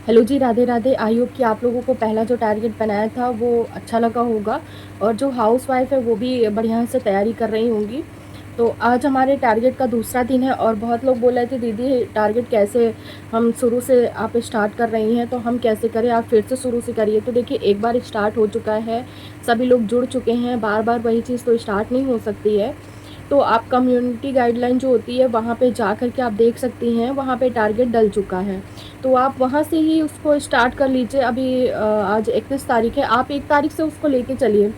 Hello जी, Radhe Radhe. I hope कि आप लोगों को पहला जो टारगेट बनाया था वो अच्छा लगा होगा और जो हाउसवाइफ है वो भी बढ़िया से तैयारी कर रही होंगी। तो आज हमारे टारगेट का दूसरा दिन है और बहुत लोग बोल रहे थे दीदी टारगेट कैसे हम शुरू से आप स्टार्ट कर रही हैं, तो हम कैसे करें, आप फिर से शुरू से करिए। तो देखिए, एक बार स्टार्ट हो चुका है, सभी लोग जुड़ चुके हैं, बार बार वही चीज़ तो स्टार्ट नहीं हो सकती है। तो आप कम्युनिटी गाइडलाइन जो होती है वहाँ पे जा कर के आप देख सकती हैं, वहाँ पे टारगेट डल चुका है, तो आप वहाँ से ही उसको स्टार्ट कर लीजिए। अभी आज 31 तारीख है, आप 1 तारीख से उसको लेके चलिए,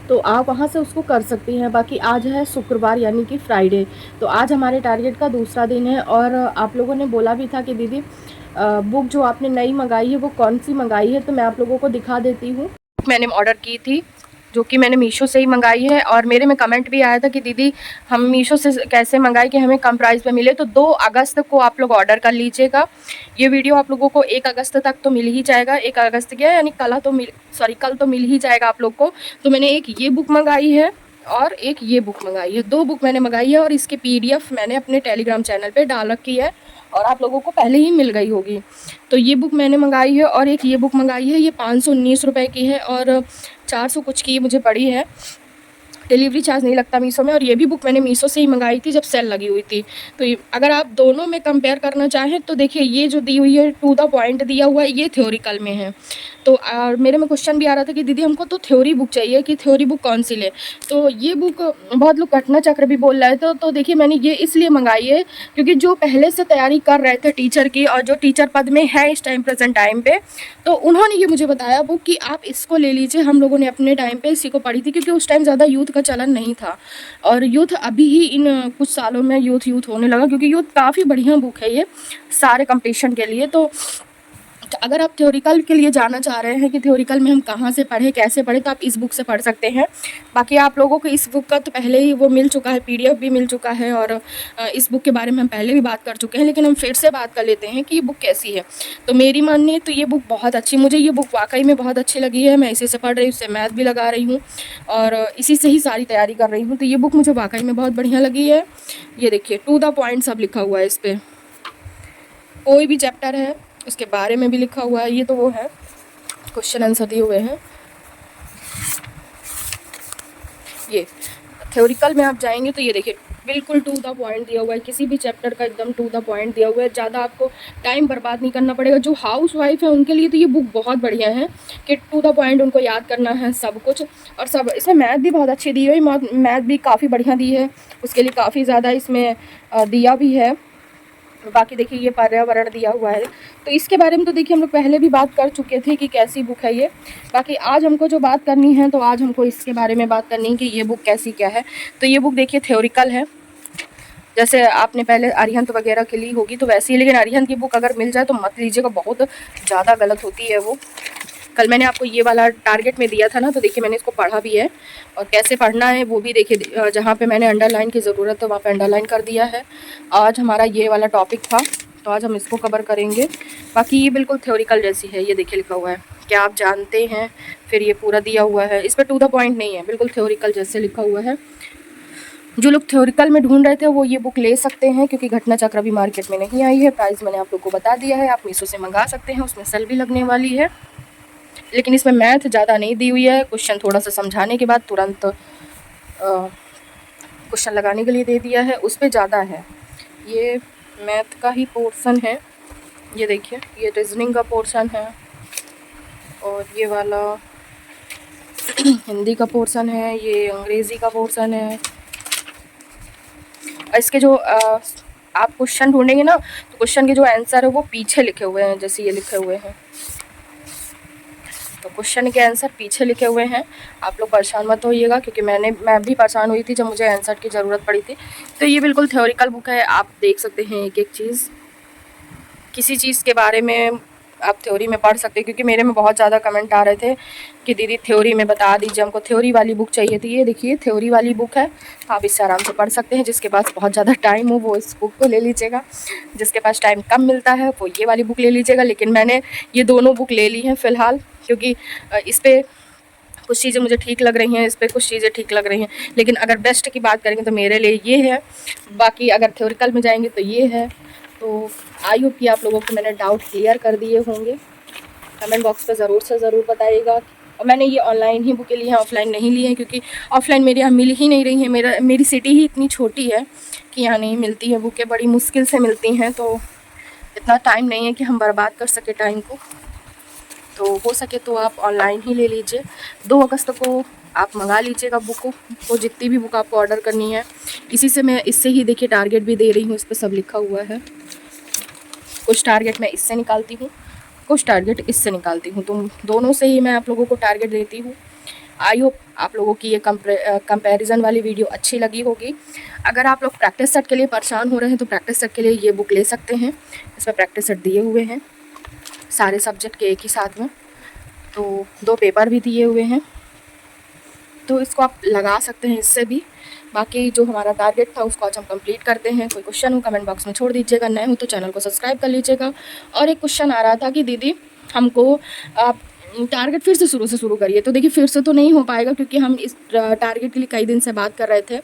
तो आप वहाँ से उसको कर सकती हैं। बाकी आज है शुक्रवार यानी कि फ्राइडे, तो आज हमारे टारगेट का दूसरा दिन है। और आप लोगों ने बोला भी था कि दीदी बुक जो आपने नई मंगाई है वो कौन सी मंगाई है, तो मैं आप लोगों को दिखा देती हूँ। मैंने ऑर्डर की थी जो कि मैंने मीशो से ही मंगाई है, और मेरे में कमेंट भी आया था कि दीदी हम मीशो से कैसे मंगाए कि हमें कम प्राइस पे मिले। तो 2 अगस्त को आप लोग ऑर्डर कर लीजिएगा। ये वीडियो आप लोगों को 1 अगस्त तक तो मिल ही जाएगा। 1 अगस्त क्या यानी कल तो मिल ही जाएगा आप लोग को। तो मैंने एक ये बुक मंगाई है और एक ये बुक मंगाई है, 2 बुक मैंने मंगाई है और इसकी PDF मैंने अपने टेलीग्राम चैनल पे डाल रखी है और आप लोगों को पहले ही मिल गई होगी। तो ये बुक मैंने मंगाई है और एक ये बुक मंगाई है, ये 519 रुपये की है और 400 कुछ की मुझे पड़ी है। डिलीवरी चार्ज नहीं लगता मीशो में, और ये भी बुक मैंने मीशो से ही मंगाई थी जब सेल लगी हुई थी। तो अगर आप दोनों में कंपेयर करना चाहें तो देखिए, ये जो दी हुई है टू द पॉइंट दिया हुआ है, ये थ्योरिकल में है। तो मेरे में क्वेश्चन भी आ रहा था कि दीदी हमको तो थ्योरी बुक चाहिए, कि थ्योरी बुक कौन सी ले। तो ये बुक बहुत लोग घटना चक्र भी बोल रहे थे, तो देखिए मैंने ये इसलिए मंगाई है क्योंकि जो पहले से तैयारी कर रहे थे टीचर की और जो टीचर पद में है इस टाइम प्रेजेंट टाइम पे, तो उन्होंने ये मुझे बताया बुक कि आप इसको ले लीजिए। हम लोगों ने अपने टाइम पे इसी को पढ़ी थी क्योंकि उस टाइम ज़्यादा यूथ का चलन नहीं था, और यूथ अभी ही इन कुछ सालों में यूथ होने लगा, क्योंकि यूथ काफ़ी बढ़िया बुक है ये सारे कंपटीशन के लिए। तो अगर आप थ्योरिकल के लिए जाना चाह रहे हैं कि थ्योरिकल में हम कहाँ से पढ़ें कैसे पढ़ें, तो आप इस बुक से पढ़ सकते हैं। बाकी आप लोगों को इस बुक का तो पहले ही वो मिल चुका है, PDF भी मिल चुका है, और इस बुक के बारे में हम पहले भी बात कर चुके हैं, लेकिन हम फिर से बात कर लेते हैं कि ये बुक कैसी है। तो मेरी मानिए तो ये बुक बहुत अच्छी, मुझे ये बुक वाकई में बहुत अच्छी लगी है। मैं इसी से पढ़ रही हूँ, इससे मैथ भी लगा रही हूँ और इसी से ही सारी तैयारी कर रही हूँ। तो ये बुक मुझे वाकई में बहुत बढ़िया लगी है। ये देखिए, टू द पॉइंट सब लिखा हुआ है इस पर, कोई भी चैप्टर है उसके बारे में भी लिखा हुआ है। ये तो वो है, क्वेश्चन आंसर दिए हुए हैं। ये थ्योरिकल में आप जाएंगे तो ये देखिए बिल्कुल टू द पॉइंट दिया हुआ है, किसी भी चैप्टर का एकदम टू द पॉइंट दिया हुआ है। ज़्यादा आपको टाइम बर्बाद नहीं करना पड़ेगा। जो हाउस वाइफ है उनके लिए तो ये बुक बहुत बढ़िया है कि टू द पॉइंट उनको याद करना है सब कुछ, और सब इसमें मैथ भी बहुत अच्छी दी हुई है, मैथ भी काफ़ी बढ़िया दी है, उसके लिए काफ़ी ज़्यादा इसमें दिया भी है। बाकी देखिए ये पर्यावरण दिया हुआ है, तो इसके बारे में तो देखिए हम लोग पहले भी बात कर चुके थे कि कैसी बुक है ये। बाकी आज हमको जो बात करनी है, तो आज हमको इसके बारे में बात करनी है कि ये बुक कैसी क्या है। तो ये बुक देखिए थ्योरिकल है, जैसे आपने पहले अरिहंत वगैरह के ली होगी तो वैसे ही, लेकिन अरिहंत की बुक अगर मिल जाए तो मत लीजिएगा, बहुत ज़्यादा गलत होती है वो। कल मैंने आपको ये वाला टारगेट में दिया था ना, तो देखिए मैंने इसको पढ़ा भी है और कैसे पढ़ना है वो भी देखिए, जहाँ पे मैंने अंडरलाइन की ज़रूरत है वहाँ पे अंडरलाइन कर दिया है। आज हमारा ये वाला टॉपिक था, तो आज हम इसको कवर करेंगे। बाकी ये बिल्कुल थ्योरिकल जैसी है, ये देखिए लिखा हुआ है क्या आप जानते हैं, फिर ये पूरा दिया हुआ है, इस पर टू द पॉइंट नहीं है, बिल्कुल थ्योरिकल जैसे लिखा हुआ है। जो लोग थ्योरिकल में ढूंढ रहे थे वो ये बुक ले सकते हैं, क्योंकि घटना चक्र भी मार्केट में नहीं आई है। प्राइस मैंने आप लोग को बता दिया है, आप मीशो से मंगा सकते हैं, उसमें सेल भी लगने वाली है। लेकिन इसमें मैथ ज़्यादा नहीं दी हुई है, क्वेश्चन थोड़ा सा समझाने के बाद तुरंत क्वेश्चन लगाने के लिए दे दिया है, उस पर ज़्यादा है। ये मैथ का ही पोर्शन है, ये देखिए ये रीजनिंग का पोर्शन है, और ये वाला हिंदी का पोर्शन है, ये अंग्रेज़ी का पोर्शन है। इसके जो आप क्वेश्चन ढूंढेंगे ना, तो क्वेश्चन के जो आंसर है वो पीछे लिखे हुए हैं, जैसे ये लिखे हुए हैं, तो क्वेश्चन के आंसर पीछे लिखे हुए हैं। आप लोग परेशान मत होइएगा, क्योंकि मैं भी परेशान हुई थी जब मुझे आंसर की ज़रूरत पड़ी थी। तो ये बिल्कुल थ्योरिकल बुक है, आप देख सकते हैं एक एक चीज़, किसी चीज़ के बारे में आप थ्योरी में पढ़ सकते हैं, क्योंकि मेरे में बहुत ज़्यादा कमेंट आ रहे थे कि दीदी थ्योरी में बता दीजिए, हमको थ्योरी वाली बुक चाहिए थी। ये देखिए थ्योरी वाली बुक है, आप इससे आराम से पढ़ सकते हैं। जिसके पास बहुत ज़्यादा टाइम हो वो इस बुक को ले लीजिएगा, जिसके पास टाइम कम मिलता है वो ये वाली बुक ले लीजिएगा। लेकिन मैंने ये दोनों बुक ले ली हैं फ़िलहाल, क्योंकि इस पर कुछ चीज़ें मुझे ठीक लग रही हैं, इस पर कुछ चीज़ें ठीक लग रही हैं। लेकिन अगर बेस्ट की बात करेंगे तो मेरे लिए ये है, बाकी अगर थ्योरिकल में जाएंगे तो ये है। तो आई होप कि आप लोगों को मैंने डाउट क्लियर कर दिए होंगे। कमेंट बॉक्स पे ज़रूर से ज़रूर बताइएगा। और मैंने ये ऑनलाइन ही बुकें ली हैं, ऑफ़लाइन नहीं ली हैं, क्योंकि ऑफ़लाइन मेरे यहाँ मिल ही नहीं रही हैं। मेरी सिटी ही इतनी छोटी है कि यहाँ नहीं मिलती है बुकें, बड़ी मुश्किल से मिलती हैं। तो इतना टाइम नहीं है कि हम बर्बाद कर सके टाइम को। तो हो सके तो आप ऑनलाइन ही ले लीजिए। 2 अगस्त को आप मंगा लीजिएगा बुक को, जितनी भी बुक आपको ऑर्डर करनी है। इससे ही देखिए टारगेट भी दे रही हूँ, इस पर सब लिखा हुआ है। कुछ टारगेट मैं इससे निकालती हूँ, कुछ टारगेट इससे निकालती हूँ, तो दोनों से ही मैं आप लोगों को टारगेट देती हूँ। आई होप आप लोगों की ये कंपैरिजन वाली वीडियो अच्छी लगी होगी। अगर आप लोग प्रैक्टिस सेट के लिए परेशान हो रहे हैं तो प्रैक्टिस सेट के लिए ये बुक ले सकते हैं। इसमें प्रैक्टिस सेट दिए हुए हैं सारे सब्जेक्ट के एक ही साथ में, तो 2 पेपर भी दिए हुए हैं, तो इसको आप लगा सकते हैं इससे भी। बाकी जो हमारा टारगेट था उसको आज हम कंप्लीट करते हैं। कोई क्वेश्चन हो कमेंट बॉक्स में छोड़ दीजिएगा, नए हो तो चैनल को सब्सक्राइब कर लीजिएगा। और एक क्वेश्चन आ रहा था कि दीदी हमको आप टारगेट फिर से शुरू करिए। तो देखिए फिर से तो नहीं हो पाएगा, क्योंकि हम इस टारगेट के लिए कई दिन से बात कर रहे थे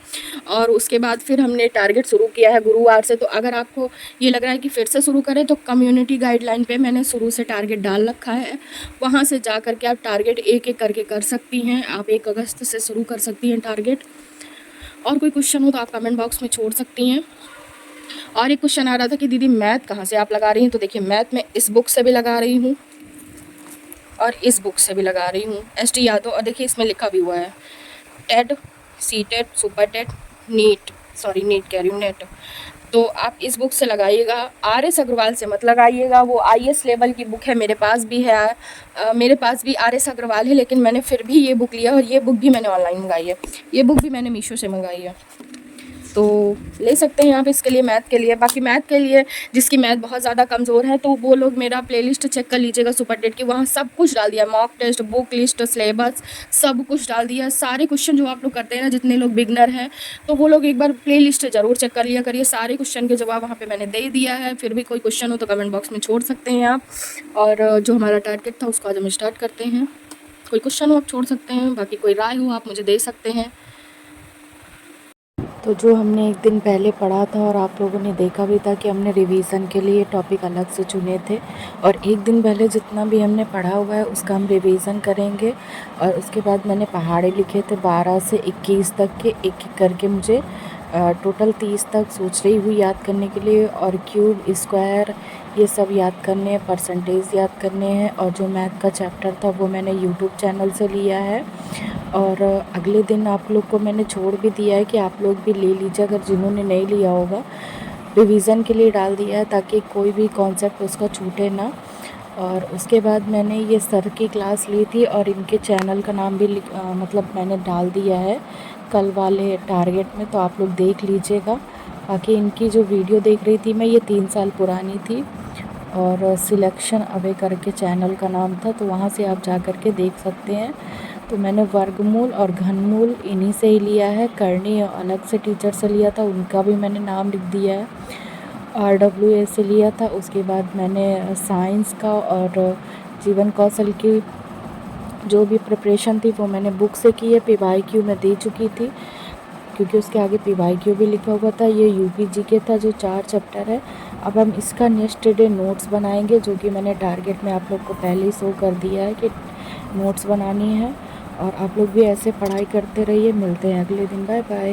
और उसके बाद फिर हमने टारगेट शुरू किया है गुरुवार से। तो अगर आपको ये लग रहा है कि फिर से शुरू करें तो कम्युनिटी गाइडलाइन पे मैंने शुरू से टारगेट डाल रखा है, वहाँ से जा कर के आप टारगेट एक एक करके कर सकती हैं। आप 1 अगस्त से शुरू कर सकती हैं टारगेट। और कोई क्वेश्चन हो तो आप कमेंट बॉक्स में छोड़ सकती हैं। और एक क्वेश्चन आ रहा था कि दीदी मैथ कहाँ से आप लगा रही हैं। तो देखिए मैथ मैं इस बुक से भी लगा रही हूँ और इस बुक से भी लगा रही हूँ, SD यादव। और देखिए इसमें लिखा भी हुआ है TET, CTET, super TET, NEET कह रही हूँ, नेट। तो आप इस बुक से लगाइएगा, RS अग्रवाल से मत लगाइएगा। वो IS लेवल की बुक है, मेरे पास भी है। मेरे पास भी RS अग्रवाल है, लेकिन मैंने फिर भी ये बुक लिया और ये बुक भी मैंने ऑनलाइन मंगाई है। ये बुक भी मैंने मीशो से मंगाई है, तो ले सकते हैं आप इसके लिए, मैथ के लिए। बाकी मैथ के लिए जिसकी मैथ बहुत ज़्यादा कमज़ोर है तो वो लोग मेरा प्लेलिस्ट चेक कर लीजिएगा सुपर टेट की, वहाँ सब कुछ डाल दिया, mock test, book list, syllabus, सब कुछ डाल दिया। सारे क्वेश्चन जो आप लोग करते हैं ना, जितने लोग बिगनर हैं, तो वो लोग एक बार प्लेलिस्ट ज़रूर चेक कर लिया करिए। सारे क्वेश्चन के जवाब वहाँ पर मैंने दे दिया है। फिर भी कोई क्वेश्चन हो तो कमेंट बॉक्स में छोड़ सकते हैं आप। और जो हमारा टारगेट था उसको आज हम स्टार्ट करते हैं। कोई क्वेश्चन हो आप छोड़ सकते हैं, बाकी कोई राय हो आप मुझे दे सकते हैं। तो जो हमने एक दिन पहले पढ़ा था और आप लोगों ने देखा भी था कि हमने रिवीज़न के लिए टॉपिक अलग से चुने थे, और एक दिन पहले जितना भी हमने पढ़ा हुआ है उसका हम रिवीज़न करेंगे। और उसके बाद मैंने पहाड़े लिखे थे 12 से 21 तक के, एक एक करके मुझे टोटल 30 तक सोच रही हुई याद करने के लिए। और क्यूब, स्क्वायर, ये सब याद करने हैं, परसेंटेज याद करने हैं। और जो मैथ का चैप्टर था वो मैंने यूट्यूब चैनल से लिया है। और अगले दिन आप लोग को मैंने छोड़ भी दिया है कि आप लोग भी ले लीजिए, अगर जिन्होंने नहीं लिया होगा। रिवीज़न के लिए डाल दिया है ताकि कोई भी कॉन्सेप्ट उसका छूटे ना। और उसके बाद मैंने ये सर की क्लास ली थी और इनके चैनल का नाम भी मतलब मैंने डाल दिया है कल वाले टारगेट में, तो आप लोग देख लीजिएगा। बाकी इनकी जो वीडियो देख रही थी मैं, ये 3 साल पुरानी थी और सिलेक्शन अवे करके चैनल का नाम था, तो वहाँ से आप जा कर के देख सकते हैं। तो मैंने वर्गमूल और घनमूल इन्हीं से ही लिया है। करनी अलग से टीचर से लिया था, उनका भी मैंने नाम लिख दिया है। RWA से लिया था। उसके बाद मैंने साइंस का और जीवन कौशल की जो भी प्रिपरेशन थी वो मैंने बुक से की है। PYQ मैं दे चुकी थी, क्योंकि उसके आगे PYQ भी लिखा हुआ था। ये UPG था जो 4 चैप्टर है। अब हम इसका नेक्स्ट डे नोट्स बनाएंगे, जो कि मैंने टारगेट में आप लोग को पहले ही शो कर दिया है कि नोट्स बनानी है। और आप लोग भी ऐसे पढ़ाई करते रहिए। मिलते हैं अगले दिन, बाय बाय।